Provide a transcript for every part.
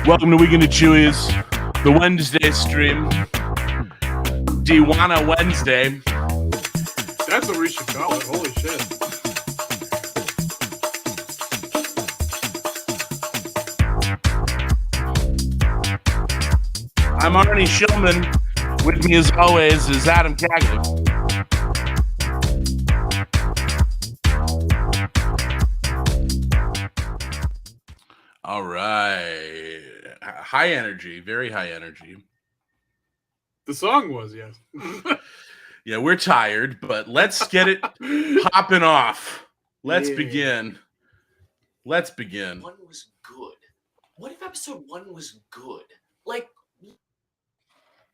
Welcome to Weekend at CHEWIE'S, the Wednesday stream. Diwana Wednesday. That's what we should call it. Holy shit. I'm Arnie Shillman. With me, as always, is Adam Cagley. All right. High energy, very high energy. The song was, yes. Yeah, we're tired, but let's get it popping off. Let's begin. Let's begin. One was good. What if episode 1 was good? Like,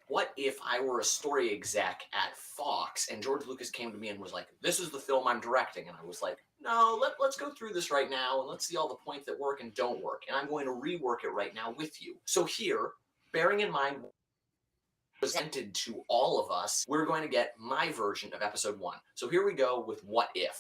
what if I were a story exec at Fox and George Lucas came to me and was like, this is the film I'm directing. And I was like, no, let's go through this right now and let's see all the points that work and don't work. And I'm going to rework it right now with you. So here, bearing in mind presented to all of us, we're going to get my version of episode 1. So here we go with What If.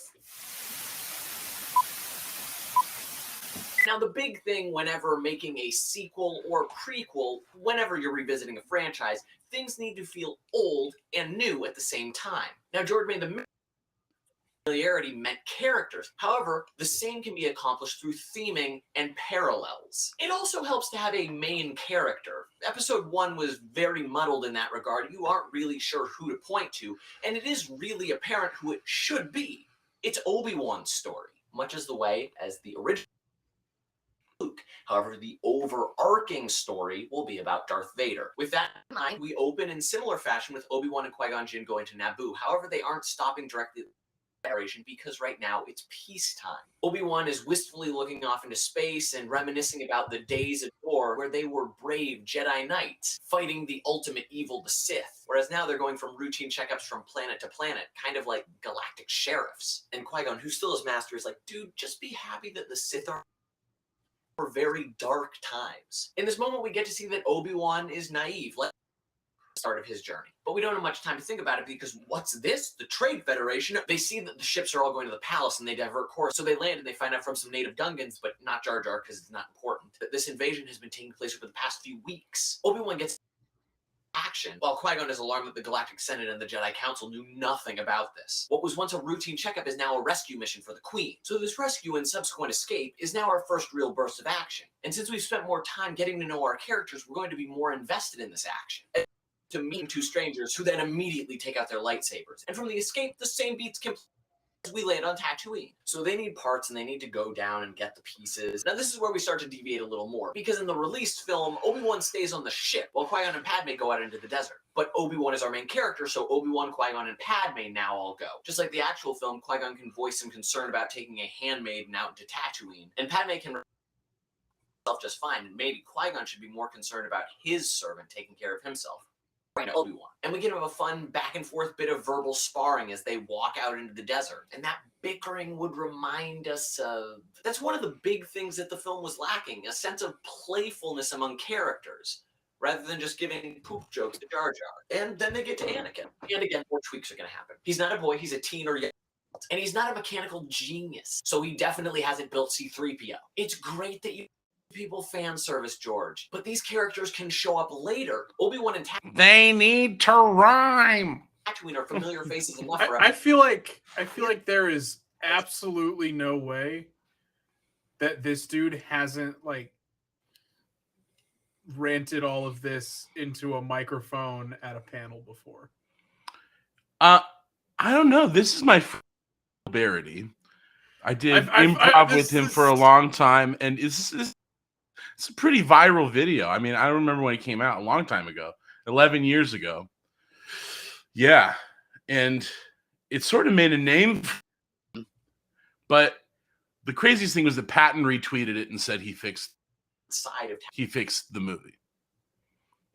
Now, the big thing whenever making a sequel or prequel, whenever you're revisiting a franchise, things need to feel old and new at the same time. Now, George made the familiarity meant characters. However, the same can be accomplished through theming and parallels. It also helps to have a main character. Episode 1 was very muddled in that regard. You aren't really sure who to point to, and it is really apparent who it should be. It's Obi-Wan's story, much as the way as the original Luke. However, the overarching story will be about Darth Vader. With that in mind, we open in similar fashion with Obi-Wan and Qui-Gon Jinn going to Naboo. However, they aren't stopping directly because right now it's peacetime. Obi-Wan is wistfully looking off into space and reminiscing about the days of yore where they were brave Jedi Knights fighting the ultimate evil, the Sith. Whereas now they're going from routine checkups from planet to planet, kind of like galactic sheriffs. And Qui-Gon, who's still his master, is like, dude, just be happy that the Sith are for very dark times. In this moment, we get to see that Obi-Wan is naive. Start of his journey. But we don't have much time to think about it because what's this? The Trade Federation? They see that the ships are all going to the palace and they divert course. So they land and they find out from some native Gungans, but not Jar Jar because it's not important, that this invasion has been taking place over the past few weeks. Obi-Wan gets action, while Qui-Gon is alarmed that the Galactic Senate and the Jedi Council knew nothing about this. What was once a routine checkup is now a rescue mission for the Queen. So this rescue and subsequent escape is now our first real burst of action. And since we've spent more time getting to know our characters, we're going to be more invested in this action. To meet two strangers who then immediately take out their lightsabers. And from the escape, the same beats as we land on Tatooine. So they need parts and they need to go down and get the pieces. Now this is where we start to deviate a little more, because in the released film, Obi-Wan stays on the ship while Qui-Gon and Padme go out into the desert. But Obi-Wan is our main character, so Obi-Wan, Qui-Gon, and Padme now all go. Just like the actual film, Qui-Gon can voice some concern about taking a handmaiden out to Tatooine, and Padme can just fine, and maybe Qui-Gon should be more concerned about his servant taking care of himself. Obi-Wan. And we can have a fun back and forth bit of verbal sparring as they walk out into the desert. And that bickering would remind us of... That's one of the big things that the film was lacking, a sense of playfulness among characters, rather than just giving poop jokes to Jar Jar. And then they get to Anakin. And again, more tweaks are going to happen. He's not a boy, he's a teen or young. And he's not a mechanical genius, so he definitely hasn't built C-3PO. It's great that you people fan service, George, but these characters can show up later. Obi-Wan and They need to rhyme. Tatooine are familiar faces enough for I feel like there is absolutely no way that this dude hasn't like rented all of this into a microphone at a panel before. I don't know. This is my barity. I did improv with him for a long time, and it's a pretty viral video. I mean, I remember when it came out a long time ago, 11 years ago. Yeah, and it sort of made a name. But the craziest thing was that Patton retweeted it and said he fixed the movie.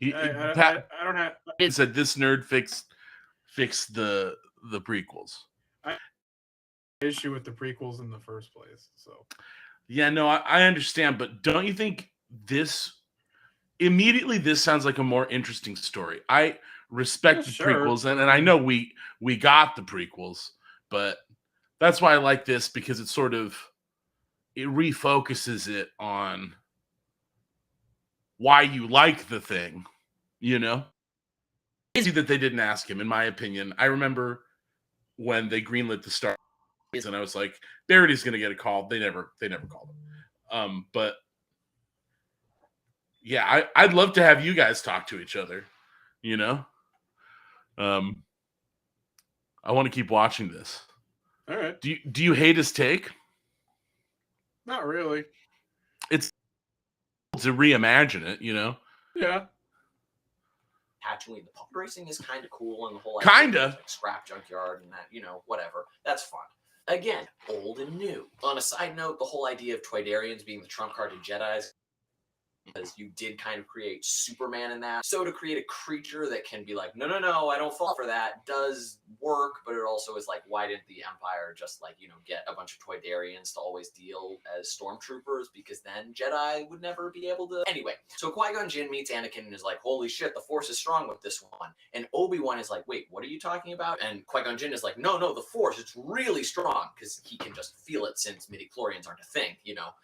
I don't have. He said this nerd fixed the prequels. issue with the prequels in the first place. So yeah, no, I understand, but don't you think this sounds like a more interesting story? I respect the prequels, and I know we got the prequels, but that's why I like this, because it refocuses it on why you like the thing, you know? Crazy that they didn't ask him, in my opinion. I remember when they greenlit the Star Wars, and I was like, Verity's gonna get a call. They never called him. But yeah, I'd love to have you guys talk to each other, you know? I want to keep watching this. All right. Do you hate his take? Not really. It's to reimagine it, you know? Yeah. Tatooine, the pod racing is kind of cool, and the whole Kinda like scrap junkyard and that, whatever. That's fun. Again, old and new. On a side note, the whole idea of Toydarians being the trump card to Jedis, because you did kind of create Superman in that. So to create a creature that can be like, no, I don't fall for that, does work, but it also is like, why didn't the Empire just get a bunch of Toydarians to always deal as stormtroopers? Because then Jedi would never be able to. Anyway, so Qui-Gon Jinn meets Anakin and is like, holy shit, the Force is strong with this one. And Obi-Wan is like, wait, what are you talking about? And Qui-Gon Jinn is like, no, the Force, it's really strong, because he can just feel it since midichlorians aren't a thing,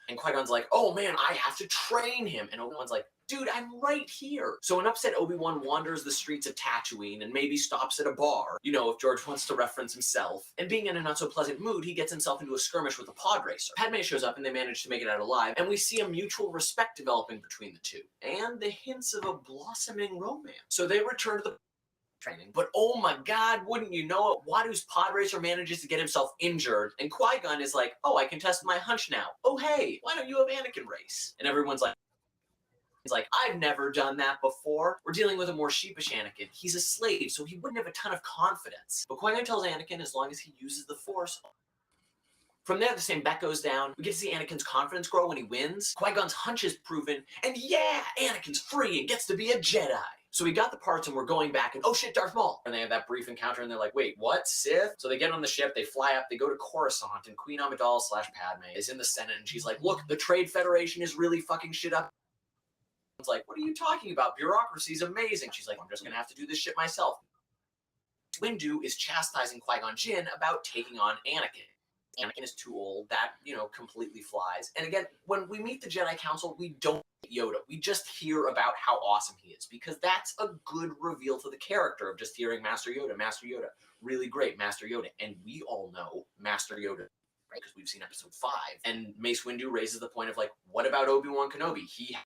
And Qui-Gon's like, oh man, I have to train him. And Obi-Wan's like, dude, I'm right here. So an upset Obi-Wan wanders the streets of Tatooine and maybe stops at a bar, if George wants to reference himself. And being in a not-so-pleasant mood, he gets himself into a skirmish with a pod racer. Padme shows up and they manage to make it out alive, and we see a mutual respect developing between the two, and the hints of a blossoming romance. So they return to the training, but oh my god, wouldn't you know it, Wadu's pod racer manages to get himself injured, and Qui-Gon is like, oh, I can test my hunch now. Oh hey, why don't you have Anakin race? And everyone's like, he's like, I've never done that before. We're dealing with a more sheepish Anakin. He's a slave, so he wouldn't have a ton of confidence. But Qui-Gon tells Anakin as long as he uses the Force. From there, the same bet goes down. We get to see Anakin's confidence grow when he wins. Qui-Gon's hunch is proven, and yeah, Anakin's free and gets to be a Jedi. So we got the parts and we're going back, and oh shit, Darth Maul. And they have that brief encounter and they're like, wait, what? Sith? So they get on the ship, they fly up, they go to Coruscant, and Queen Amidala / Padme is in the Senate, and she's like, look, the Trade Federation is really fucking shit up. It's like, what are you talking about? Bureaucracy's amazing. She's like, I'm just gonna have to do this shit myself. Windu is chastising Qui-Gon Jinn about taking on Anakin. Anakin is too old. That, completely flies. And again, when we meet the Jedi Council, we don't get Yoda. We just hear about how awesome he is, because that's a good reveal to the character of just hearing Master Yoda, really great, Master Yoda. And we all know Master Yoda, right? Because we've seen episode 5. And Mace Windu raises the point of like, what about Obi-Wan Kenobi? He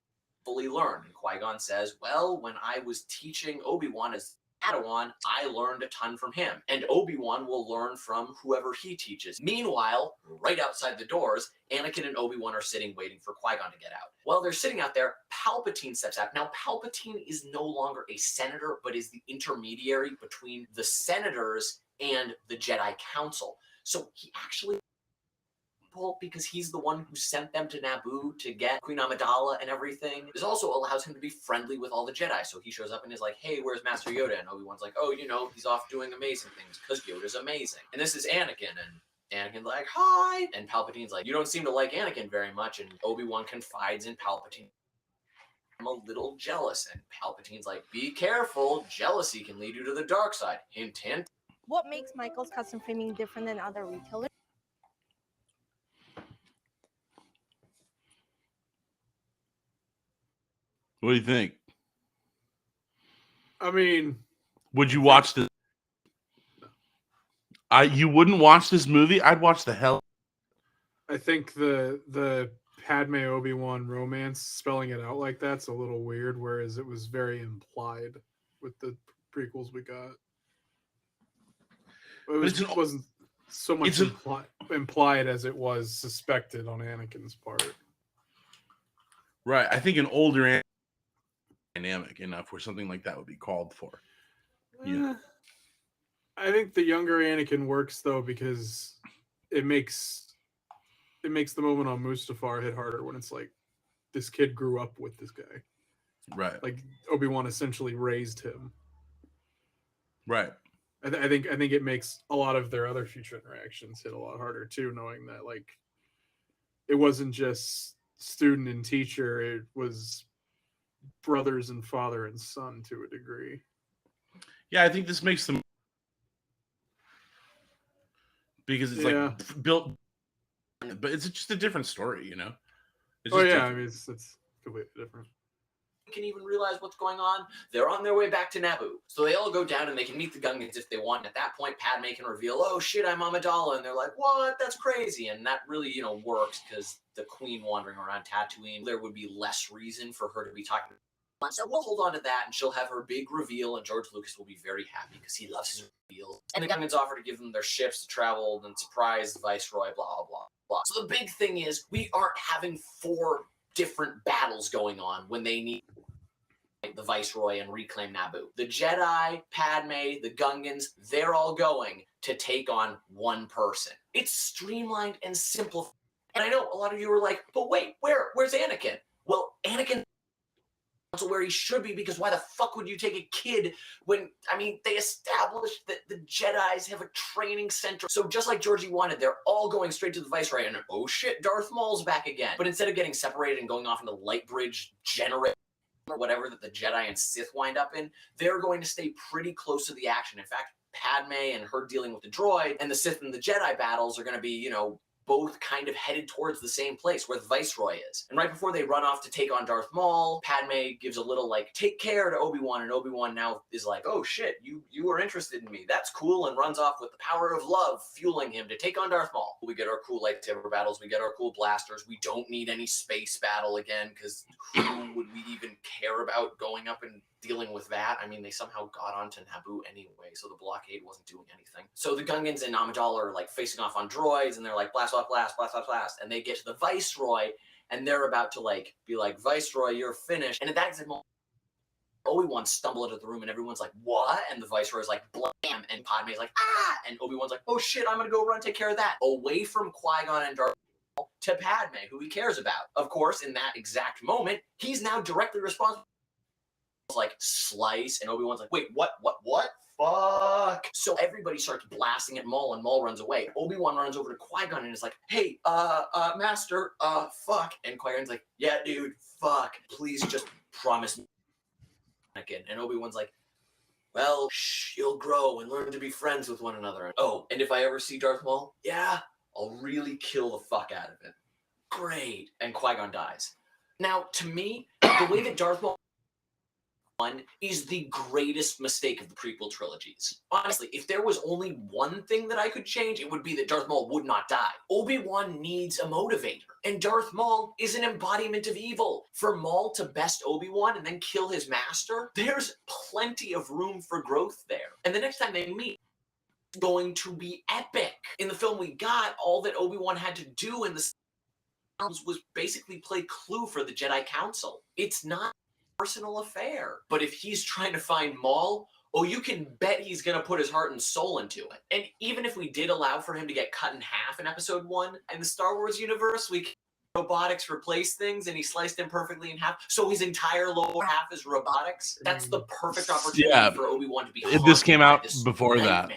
fully learned. And Qui-Gon says, well, when I was teaching Obi-Wan as Padawan, I learned a ton from him, and Obi-Wan will learn from whoever he teaches. Meanwhile, right outside the doors, Anakin and Obi-Wan are sitting waiting for Qui-Gon to get out. While they're sitting out there, Palpatine steps out. Now, Palpatine is no longer a senator, but is the intermediary between the senators and the Jedi Council. So he actually, because he's the one who sent them to Naboo to get Queen Amidala and everything. This also allows him to be friendly with all the Jedi. So he shows up and is like, hey, where's Master Yoda? And Obi-Wan's like, oh, he's off doing amazing things because Yoda's amazing. And this is Anakin, and Anakin's like, hi! And Palpatine's like, you don't seem to like Anakin very much. And Obi-Wan confides in Palpatine, I'm a little jealous. And Palpatine's like, be careful, jealousy can lead you to the dark side. Hint, hint. What makes Michael's custom framing different than other retailers? What do you think? I mean, would you watch this? You wouldn't watch this movie? I'd watch the hell. I think the Padme Obi-Wan romance, spelling it out like that's a little weird, whereas it was very implied with the prequels we got. It wasn't so much implied as it was suspected on Anakin's part. Right. I think an older dynamic enough where something like that would be called for. Yeah. I think the younger Anakin works though, because it makes the moment on Mustafar hit harder when it's like this kid grew up with this guy. Right. Like Obi-Wan essentially raised him. Right. I think it makes a lot of their other future interactions hit a lot harder too, knowing that like it wasn't just student and teacher, it was brothers and father and son to a degree. Yeah, I think this makes them, because it's like built, but it's just a different story, you know. It's different. I mean it's completely different. Can even realize what's going on. They're on their way back to Naboo, so they all go down and they can meet the Gungans if they want. And at that point, Padme can reveal, "Oh shit, I'm Amidala," and they're like, "What? That's crazy!" And that really, works because the Queen wandering around Tatooine, there would be less reason for her to be talking. So we'll hold on to that, and she'll have her big reveal, and George Lucas will be very happy because he loves his reveals. And the Gungans offer to give them their ships to travel and surprise the Viceroy, blah, blah, blah. So the big thing is, we aren't having 4 different battles going on when they need the Viceroy and reclaim Naboo. The Jedi, Padme, the Gungans, they're all going to take on one person. It's streamlined and simplified. And I know a lot of you are like, but wait, where's Anakin? Well, Anakin to where he should be, because why the fuck would you take a kid when, they established that the Jedis have a training center. So just like Georgie wanted, they're all going straight to the Viceroy and, oh shit, Darth Maul's back again. But instead of getting separated and going off into light bridge generator or whatever that the Jedi and Sith wind up in, they're going to stay pretty close to the action. In fact, Padme and her dealing with the droid and the Sith and the Jedi battles are going to be, both kind of headed towards the same place where the Viceroy is. And right before they run off to take on Darth Maul, Padme gives a little take care to Obi-Wan, and Obi-Wan now is like, oh shit, you are interested in me. That's cool, and runs off with the power of love fueling him to take on Darth Maul. We get our cool lightsaber battles, we get our cool blasters, we don't need any space battle again, because who would we even care about going up and dealing with that? They somehow got onto Naboo anyway, so the blockade wasn't doing anything. So the Gungans and Amidala are facing off on droids, and they're like, blast off, blast, blast off, blast. And they get to the Viceroy, and they're about to be like, Viceroy, you're finished. And at that exact moment, Obi-Wan stumbled into the room, and everyone's like, what? And the Viceroy's like, blam. And Padme's like, ah! And Obi-Wan's like, oh shit, I'm gonna go run and take care of that. Away from Qui-Gon and Darth Maul to Padme, who he cares about. Of course, in that exact moment, he's now directly responsible. Slice, and Obi-Wan's like, wait, what? Fuck. So everybody starts blasting at Maul, and Maul runs away. Obi-Wan runs over to Qui-Gon and is like, hey, Master, fuck. And Qui-Gon's like, yeah, dude, fuck. Please just promise me. And Obi-Wan's like, well, you'll grow and learn to be friends with one another. Oh, and if I ever see Darth Maul, yeah, I'll really kill the fuck out of it. Great. And Qui-Gon dies. Now, to me, the way that Darth Maul is the greatest mistake of the prequel trilogies. Honestly, if there was only one thing that I could change, it would be that Darth Maul would not die. Obi-Wan needs a motivator, and Darth Maul is an embodiment of evil. For Maul to best Obi-Wan and then kill his master, there's plenty of room for growth there. And the next time they meet, it's going to be epic. In the film we got, all that Obi-Wan had to do in the films was basically play Clue for the Jedi Council. It's not personal affair. But if he's trying to find Maul, you can bet he's going to put his heart and soul into it. And even if we did allow for him to get cut in half in Episode 1, in the Star Wars universe, we can robotics replace things, and he sliced him perfectly in half, so his entire lower half is robotics. That's the perfect opportunity for Obi-Wan to be this came out before that.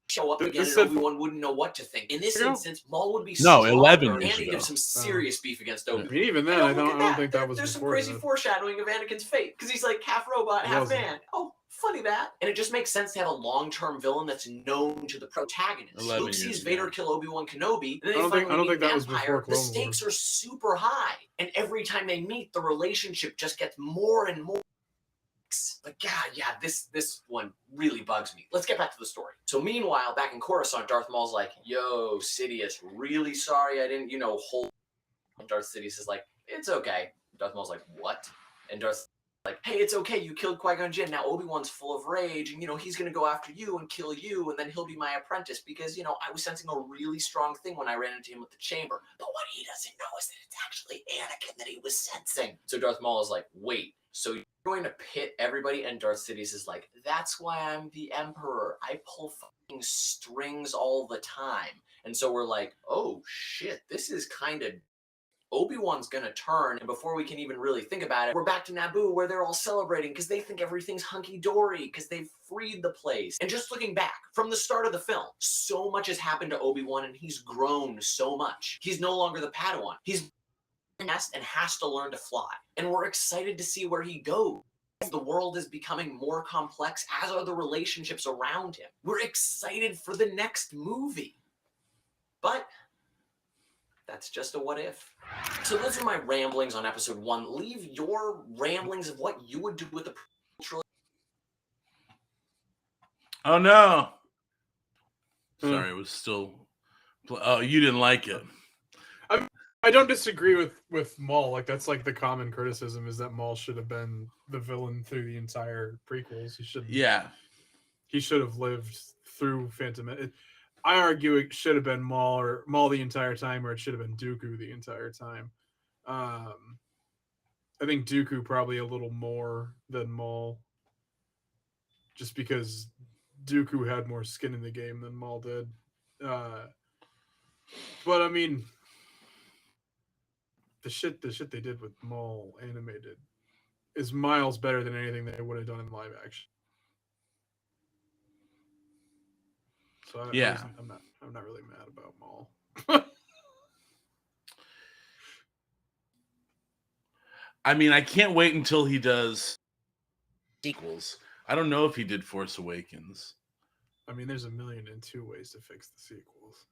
Show up again, and Obi-Wan wouldn't know what to think. In this instance, Maul would be 11 years and he'd ago. have some serious beef against Obi-Wan. Even then, I don't think that was. There's some crazy foreshadowing of Anakin's fate, because he's like half robot, half man. Oh, funny that. And it just makes sense to have a long-term villain that's known to the protagonist. Luke sees Vader kill Obi-Wan Kenobi, and then I don't think that was before Clone Wars. The stakes are super high, and every time they meet, the relationship just gets more and more. But God, yeah, this one really bugs me. Let's get back to the story. So meanwhile, back in Coruscant, Darth Maul's like, yo, Sidious, really sorry I didn't, hold. And Darth Sidious is like, it's okay. Darth Maul's like, what? And Darth's like, hey, it's okay, you killed Qui-Gon Jinn. Now Obi-Wan's full of rage, and, he's going to go after you and kill you, and then he'll be my apprentice because, I was sensing a really strong thing when I ran into him at the chamber. But what he doesn't know is that it's actually Anakin that he was sensing. So Darth Maul is like, wait, so you're going to pit everybody? And Darth Sidious is like, that's why I'm the Emperor. I pull fucking strings all the time. And so we're like, oh shit, this is kind of Obi-Wan's gonna turn, and before we can even really think about it, we're back to Naboo where they're all celebrating because they think everything's hunky-dory because they've freed the place. And just looking back, from the start of the film, so much has happened to Obi-Wan and he's grown so much. He's no longer the Padawan. He's nest and has to learn to fly. And we're excited to see where he goes. The world is becoming more complex, as are the relationships around him. We're excited for the next movie. But that's just a what if. So those are my ramblings on episode 1. Leave your ramblings of what you would do with the trilogy. Oh no. Sorry, it was still. Oh, you didn't like it. I don't disagree with Maul. Like, that's like the common criticism is that Maul should have been the villain through the entire prequels. He should. Yeah. He should have lived through Phantom. I argue it should have been Maul the entire time, or it should have been Dooku the entire time. I think Dooku probably a little more than Maul, just because Dooku had more skin in the game than Maul did. But I mean, the shit they did with Maul animated is miles better than anything they would have done in live action. So I'm not really mad about Maul. I mean, I can't wait until he does sequels. I don't know if he did Force Awakens. I mean, there's 1,000,002 ways to fix the sequels.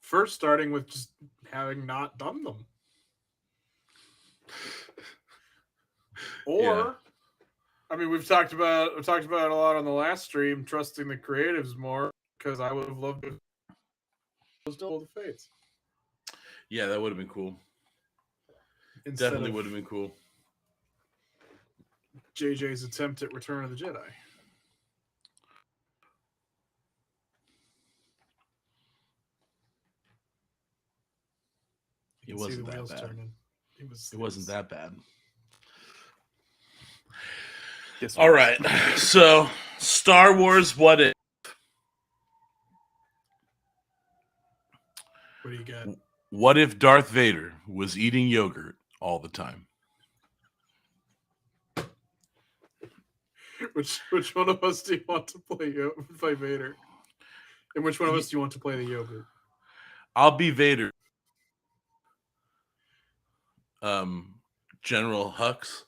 First, starting with just having not done them. Or, yeah. I mean, we've talked about it a lot on the last stream, trusting the creatives more, because I would have loved to Duel of the Fates. Yeah, that would have been cool. Definitely would have been cool. JJ's attempt at Return of the Jedi. It wasn't that bad. Turning. It wasn't that bad. All right. So, Star Wars, what if? What do you got? What if Darth Vader was eating yogurt all the time? Which one of us do you want to play Vader? And which one of us do you want to play the yogurt? I'll be Vader. General Hux.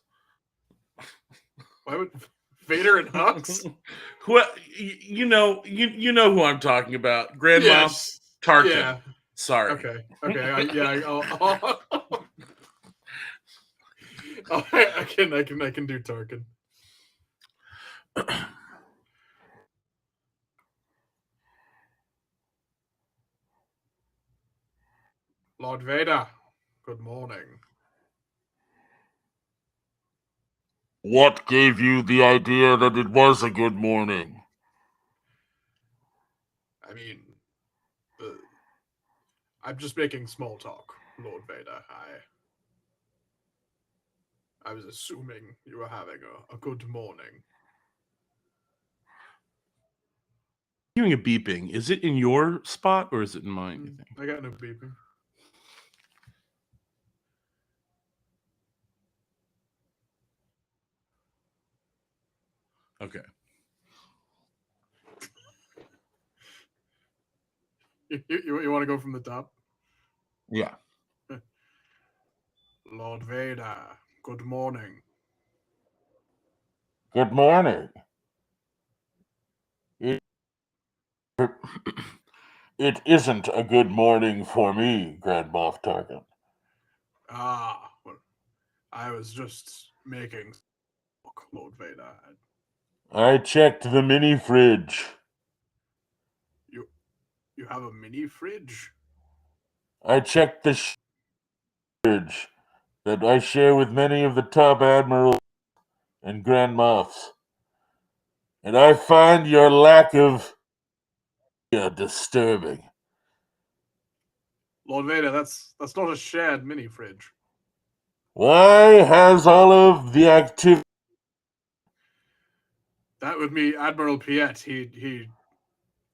Why would Vader and Hux? Who you know who I'm talking about? Grand Moff Tarkin. Yeah. Sorry. Okay. I can do Tarkin. Lord Vader, good morning. What gave you the idea that it was a good morning? I mean, I'm just making small talk, Lord Vader. I was assuming you were having a good morning. Hearing a beeping. Is it in your spot or is it in mine, you think? I got no beeping. Okay. You want to go from the top? Yeah. Lord Vader, good morning. Good morning. It isn't a good morning for me, Grand Moff Tarkin. Well, I was just making talk, Lord Vader. I checked the mini fridge. You have a mini fridge? I checked the fridge that I share with many of the top admirals and Grand Moffs. And I find your lack of disturbing. Lord Vader, that's not a shared mini fridge. Why has all of the activity? That would be Admiral Piet. He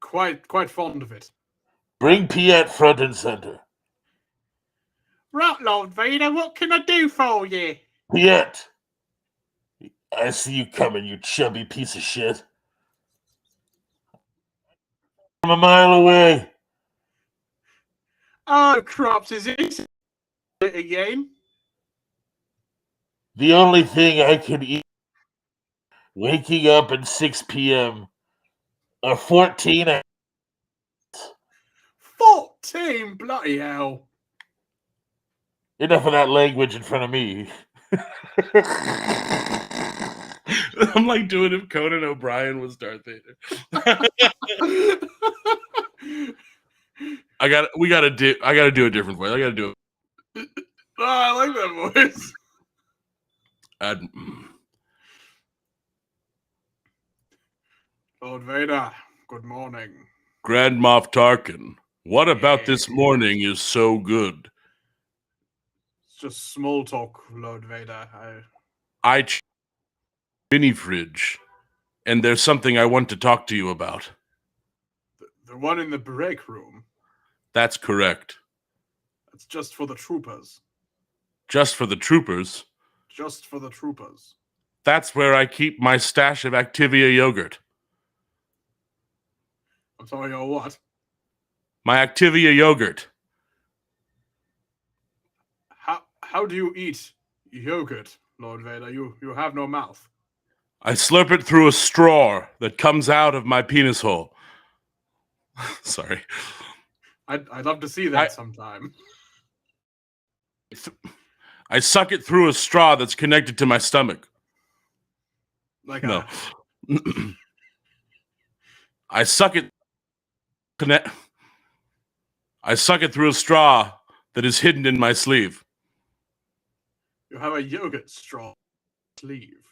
quite fond of it. Bring Piet front and center. Right, Lord Vader, what can I do for you? Yet, I see you coming, you chubby piece of shit. I'm a mile away. Oh, crops, is it again? The only thing I can eat waking up at 6 p.m. are 14 hours. 14, bloody hell. Enough of that language in front of me. I'm like doing if Conan O'Brien was Darth Vader. I gotta do a different voice. I gotta do it. Oh, I like that voice. Lord Vader, good morning. Grand Moff Tarkin, what about this morning is so good? It's just small talk, Lord Vader. I mini fridge, and there's something I want to talk to you about. The one in the break room. That's correct. That's just for the troopers. Just for the troopers? Just for the troopers. That's where I keep my stash of Activia yogurt. I'm sorry, your what? My Activia yogurt. How do you eat yogurt, Lord Vader? You have no mouth. I slurp it through a straw that comes out of my penis hole. Sorry. I'd love to see that sometime. I suck it through a straw that's connected to my stomach. Like no. I suck it through a straw that is hidden in my sleeve. You have a yogurt straw sleeve.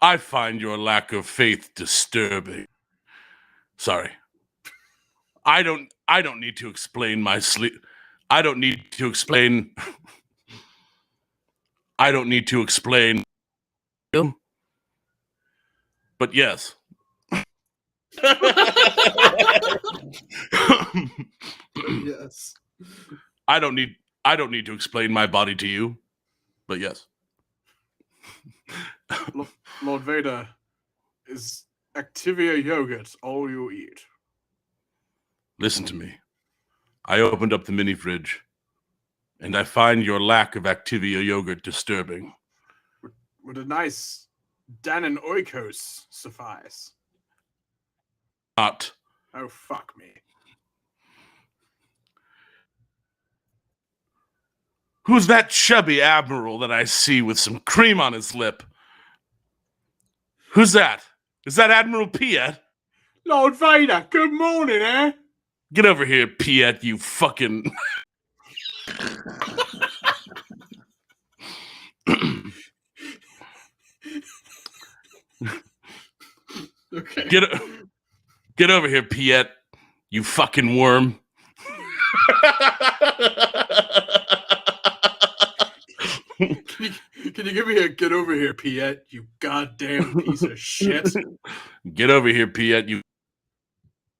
I find your lack of faith disturbing. Sorry. I don't need to explain my sleep. I don't need to explain. But yes. Yes. I don't need to explain my body to you. But yes. Lord Vader, is Activia yogurt all you eat? Listen to me. I opened up the mini fridge, and I find your lack of Activia yogurt disturbing. Would a nice Dannon Oikos suffice? Not. Oh, fuck me. Who's that chubby admiral that I see with some cream on his lip? Who's that? Is that Admiral Piet? Lord Vader, good morning, eh? Get over here, Piet, you fucking... Okay. Get over here, Piet, you fucking worm. Can you give me a get over here, Piet, you goddamn piece of shit? Get over here, Piet, you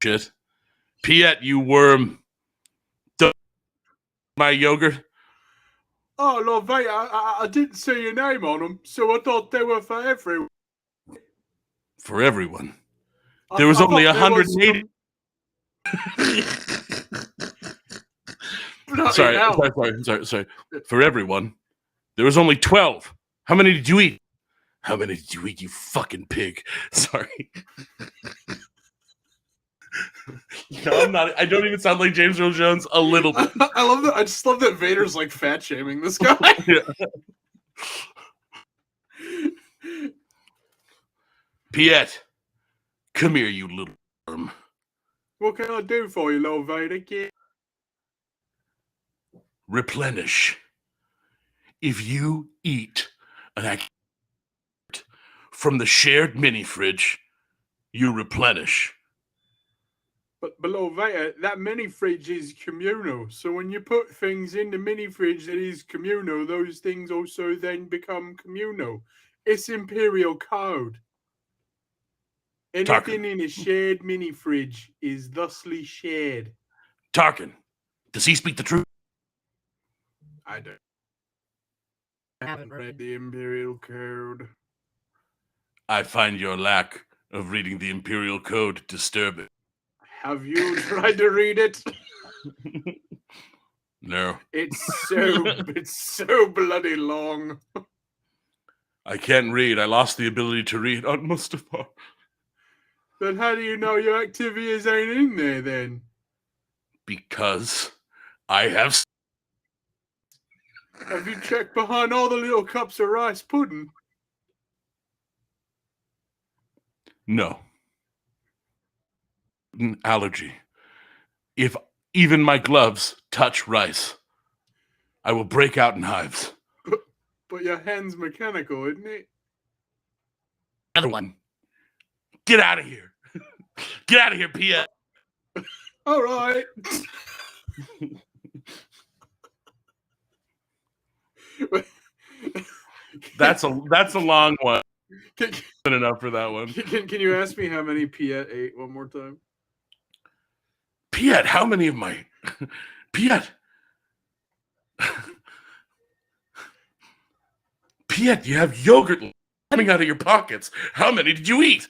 shit. Piet, you worm. My yogurt. Oh, Lord Vader, I didn't see your name on them, so I thought they were for everyone. For everyone. There was only 180. Sorry. For everyone. There was only 12. How many did you eat? How many did you eat, you fucking pig? Sorry. No, I'm not. I don't even sound like James Earl Jones a little bit. I love that. I just love that Vader's like fat shaming this guy. Yeah. Piet, come here, you little worm. What can I do for you, Lord Vader? Yeah. Replenish. If you eat an from the shared mini fridge, you replenish. But Lord Vader, that mini fridge is communal. So when you put things in the mini fridge that is communal, those things also then become communal. It's Imperial code. Anything in a shared mini fridge is thusly shared. Tarkin, Does he speak the truth? I don't. I haven't read the Imperial Code. I find your lack of reading the Imperial Code disturbing. Have you tried to read it? No. It's so bloody long. I can't read. I lost the ability to read on Mustafa. Then how do you know your activities ain't in there then? Because I have... Have you checked behind all the little cups of rice pudding? No. An allergy. If even my gloves touch rice, I will break out in hives. But your hand's mechanical, isn't it? Another one. Get out of here. Get out of here, Pia. All right. That's a long one. Can Enough for that one. Can you ask me how many Piet ate one more time? Piet, how many of my... Piet. Piet, you have yogurt coming out of your pockets. How many did you eat?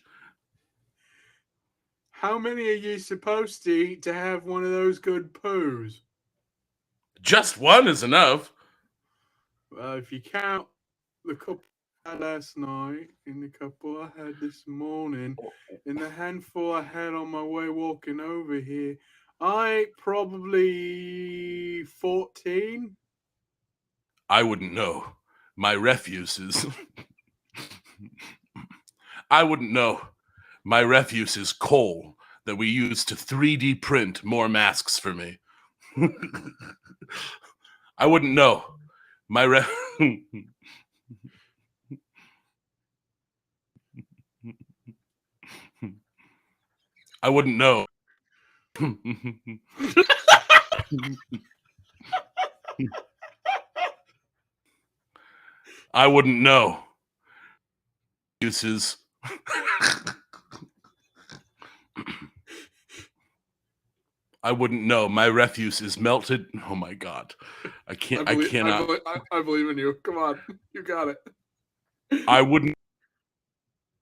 How many are you supposed to eat to have one of those good poos? Just one is enough. Well, if you count the couple I had last night, and the couple I had this morning, and the handful I had on my way walking over here, I ate probably 14. I wouldn't know. My refuse is... I wouldn't know. My refuse is coal that we use to 3D print more masks for me. I wouldn't know. My I wouldn't know. I wouldn't know. Uses. I wouldn't know. My refuse is melted. Oh my god. I cannot. I believe in you. Come on. You got it. I wouldn't.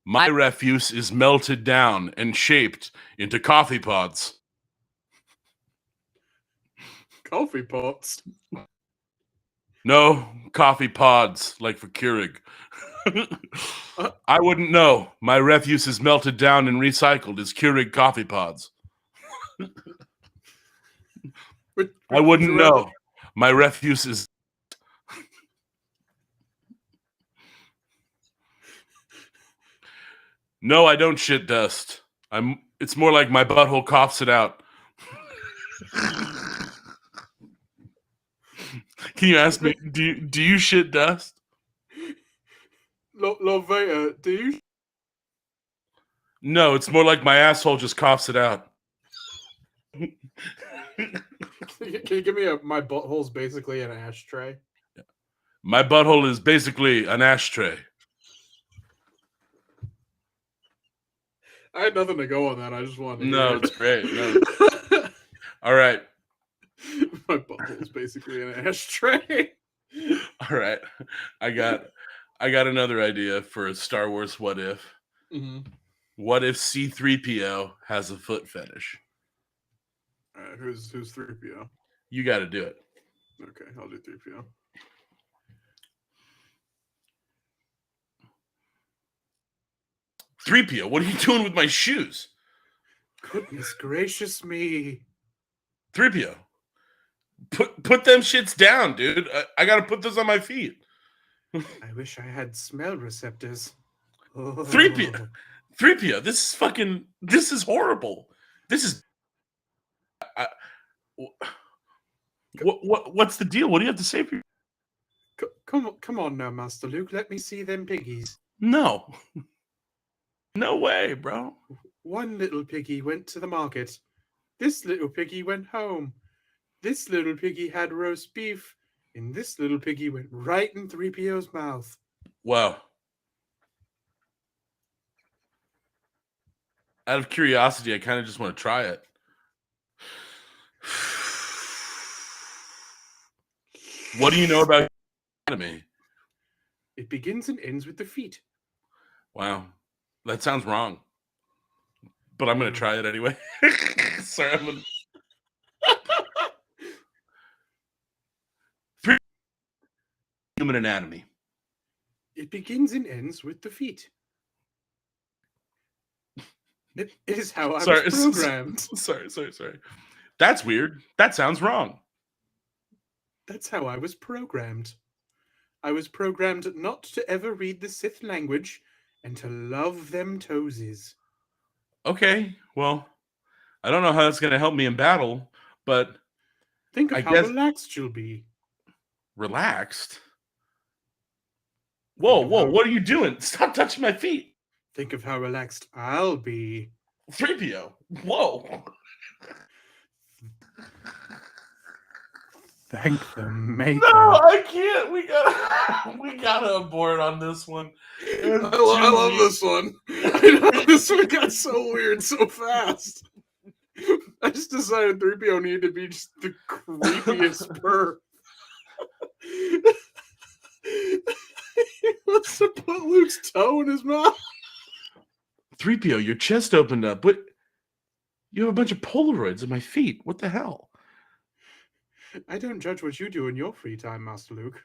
My refuse is melted down and shaped into coffee pods. Coffee pots? No, coffee pods, like for Keurig. I wouldn't know. My refuse is melted down and recycled as Keurig coffee pods. I wouldn't know. My refuse is... No, I don't shit dust. It's more like my butthole coughs it out. Can you ask me, do you shit dust? Loveta, do you? No, it's more like my asshole just coughs it out. Can you give me my butthole's basically an ashtray? Yeah. My butthole is basically an ashtray. I had nothing to go on that. I just wanted to No, hear it's great. No. All right. My butthole's basically an ashtray. All right. I got another idea for a Star Wars what if. Mm-hmm. What if C-3PO has a foot fetish? All right, who's 3PO? You got to do it. Okay, I'll do 3PO. "3PO, what are you doing with my shoes?" Goodness gracious me. 3PO, put them shits down, dude. I got to put this on my feet. I wish I had smell receptors. 3PO, this is horrible. This is... what's the deal? What do you have to say for... Come on now, Master Luke. Let me see them piggies. No. No way, bro. One little piggy went to the market. This little piggy went home. This little piggy had roast beef. And this little piggy went right in 3PO's mouth. Wow. Out of curiosity, I kind of just want to try it. What do you know about anatomy? It begins and ends with the feet. Wow, that sounds wrong. But I'm gonna try it anyway. Sorry, I'm gonna... Human anatomy. It begins and ends with the feet. It is how I was programmed. Sorry. That's weird. That sounds wrong. That's how I was programmed. I was programmed not to ever read the Sith language and to love them toesies. Okay, well, I don't know how that's going to help me in battle, but think of how relaxed you'll be. Relaxed? Whoa, what are you doing? Stop touching my feet. Think of how relaxed I'll be. 3PO. Whoa. Thank the maker. No, I can't. We gotta abort on this one. I love this one. I know this one got so weird so fast. I just decided 3PO needed to be just the creepiest perp. He wants to put Luke's toe in his mouth. 3PO, your chest opened up. What? You have a bunch of Polaroids of my feet. What the hell? I don't judge what you do in your free time, Master Luke.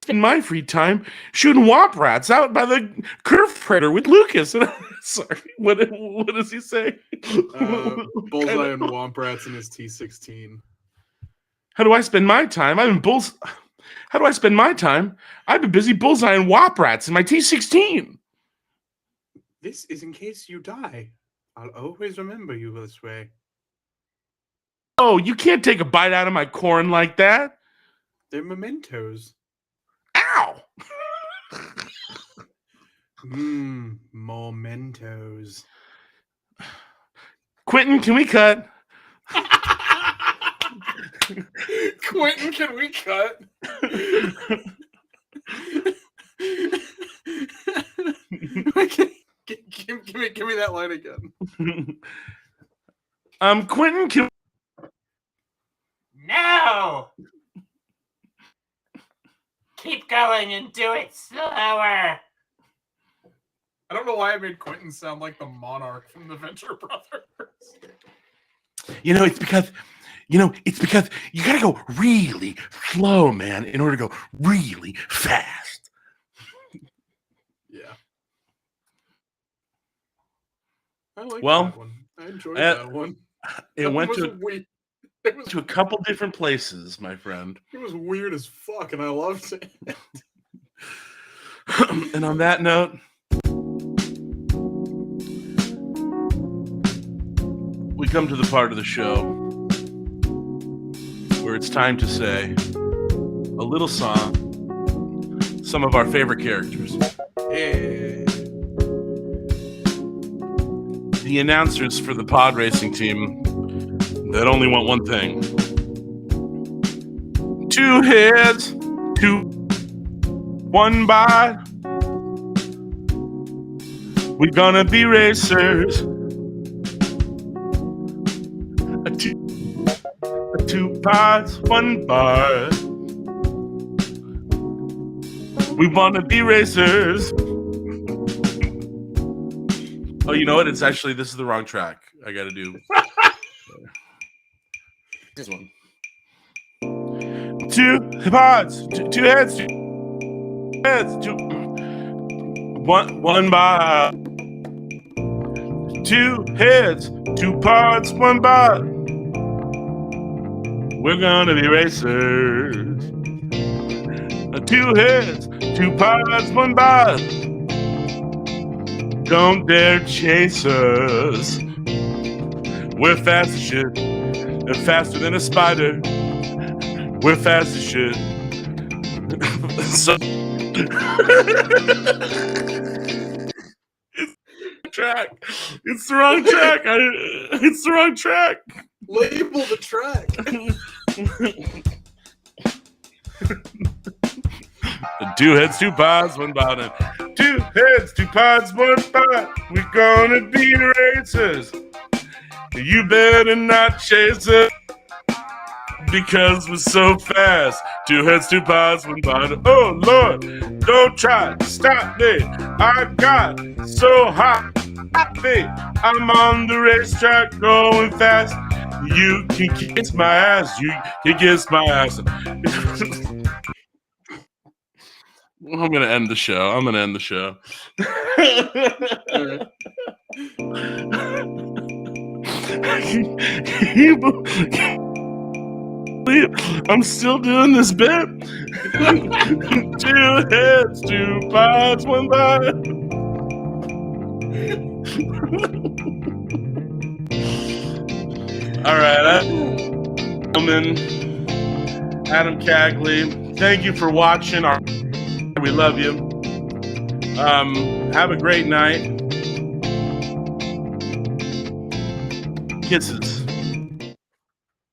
In my free time, shooting wop rats out by the curve predator with Lucas. Sorry, what does he say? Bullseye and womp rats in his T-16. How do I spend my time? How do I spend my time? I've been busy bullseye and wop rats in my T-16. This is in case you die. I'll always remember you this way. Oh, you can't take a bite out of my corn like that. They're mementos. Ow! Mementos. Quentin, can we cut? Quentin, can we cut? Give me that line again. Quentin, can... No! Keep going and do it slower. I don't know why I made Quentin sound like the monarch from the Venture Brothers. It's because you gotta go really slow, man, in order to go really fast. Yeah. I like that one. I enjoyed that one. It went to a couple different places, my friend. It was weird as fuck, and I loved it. And on that note, we come to the part of the show where it's time to say a little song, some of our favorite characters. Hey. The announcers for the pod racing team that only want one thing. 2 heads, 1 bite. We're gonna be racers. Two pods, 1 bar. We wanna be racers. Oh, you know what? This is the wrong track. I gotta do this one. 2 pods, 2 heads, 2 heads, 1 bar. 2 heads, 2 pods, 1 bar. We're gonna be racers. 2 heads, 2 pods, 1 bar. Don't dare chase us. We're fast as shit. They're faster than a spider. We're fast as shit. So it's the wrong track. It's the wrong track. Label the track. 2 heads, 2 pods, 1 bottom. 2 heads, 2 pods, 1 pot. We're gonna be racers. You better not chase us. because we're so fast. Two heads, two paws, one body. Oh Lord, don't try to stop me. I got so hot. I'm on the racetrack going fast. You can kiss my ass. You can kiss my ass. I'm gonna end the show. I'm still doing this bit. Two heads, two paws, one body. All right, Adam Cagley, thank you for watching. We love you. Have a great night. Kisses.